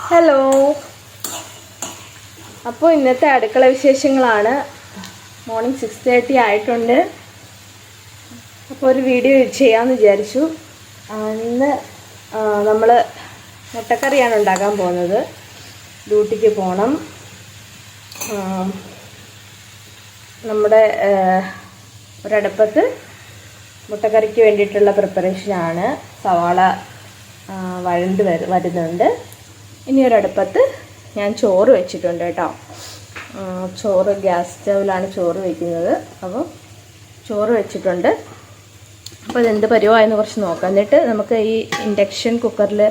Hello. അപ്പോൾ ഇന്നത്തെ അടുക്കള വിശേഷങ്ങളാണ്. മോർണിംഗ് 6:30 ആയിട്ടുണ്ട്. അപ്പോൾ ഒരു വീഡിയോ ചെയ്യാമെന്ന് വിചാരിച്ചു. ഇന്ന് നമ്മൾ മുട്ടക്കറിയാണ് ഉണ്ടാക്കാൻ പോകുന്നത്. ഡ്യൂട്ടിക്ക് പോകണം. നമ്മുടെ ഒരടുപ്പത്ത് മുട്ടക്കറിക്ക് വേണ്ടിയിട്ടുള്ള പ്രിപ്പറേഷനാണ്. സവാള വഴണ്ട് വരുന്നുണ്ട്. ഇനി ഒരടുപ്പത്ത് ഞാൻ ചോറ് വെച്ചിട്ടുണ്ട് കേട്ടോ. ചോറ് ഗ്യാസ് സ്റ്റൗവിലാണ് ചോറ് വയ്ക്കുന്നത്. അപ്പോൾ ചോറ് വെച്ചിട്ടുണ്ട്. അപ്പോൾ ഇതെന്ത് പരിവായെന്ന് കുറച്ച് നോക്കാം. എന്നിട്ട് നമുക്ക് ഈ ഇൻഡക്ഷൻ കുക്കറിൽ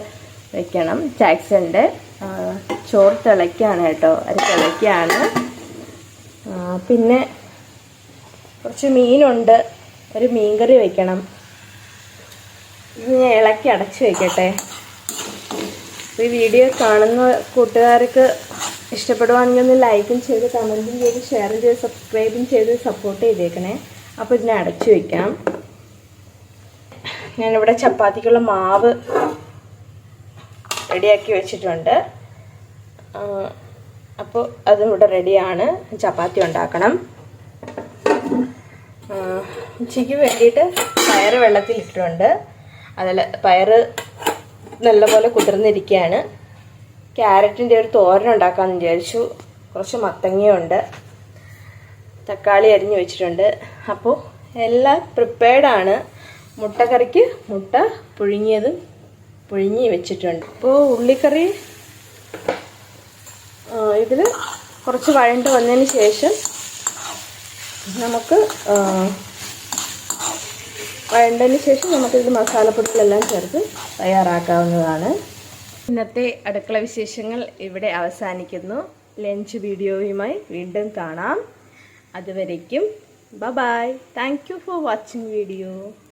വെക്കണം. ജാക്സൻ്റെ ചോറ് തിളയ്ക്കുകയാണ് കേട്ടോ. അത് തിളയ്ക്കുകയാണ്. പിന്നെ കുറച്ച് മീനുണ്ട്. ഒരു മീൻകറി വയ്ക്കണം. ഇത് ഞാൻ ഇളക്കി അടച്ച് വയ്ക്കട്ടെ. ഈ വീഡിയോ കാണുന്ന കൂട്ടുകാർക്ക് ഇഷ്ടപ്പെടുവാണെങ്കിൽ ഒന്ന് ലൈക്കും ചെയ്ത് കമൻറ്റും ചെയ്ത് ഷെയറും ചെയ്ത് സബ്സ്ക്രൈബും ചെയ്ത് സപ്പോർട്ട് ചെയ്തേക്കണേ. അപ്പോൾ ഇതിനെ അടച്ചു വയ്ക്കാം. ഞാനിവിടെ ചപ്പാത്തിക്കുള്ള മാവ് റെഡിയാക്കി വെച്ചിട്ടുണ്ട്. അപ്പോൾ അതും ഇവിടെ റെഡിയാണ്. ചപ്പാത്തി ഉണ്ടാക്കണം. ഉച്ചയ്ക്ക് വേണ്ടിയിട്ട് പയറ് വെള്ളത്തിലിട്ടിട്ടുണ്ട്. അതിൽ പയറ് നല്ലപോലെ കുതിർന്നിരിക്കുകയാണ്. ക്യാരറ്റിൻ്റെ ഒരു തോരൻ ഉണ്ടാക്കാമെന്ന് വിചാരിച്ചു. കുറച്ച് മത്തങ്ങയുണ്ട്. തക്കാളി അരിഞ്ഞു വെച്ചിട്ടുണ്ട്. അപ്പോൾ എല്ലാം പ്രിപ്പയർഡാണ്. മുട്ടക്കറിക്ക് മുട്ട പുഴുങ്ങി വെച്ചിട്ടുണ്ട്. അപ്പോൾ ഉള്ളിക്കറി ഇതിൽ കുറച്ച് വഴണ്ട് വന്നതിന് ശേഷം നമുക്കിത് മസാലപ്പൊടികളെല്ലാം ചേർത്ത് തയ്യാറാക്കാവുന്നതാണ്. ഇന്നത്തെ അടുക്കള വിശേഷങ്ങൾ ഇവിടെ അവസാനിക്കുന്നു. ലഞ്ച് വീഡിയോയുമായി വീണ്ടും കാണാം. അതുവരേക്കും bye. Thank you for watching video.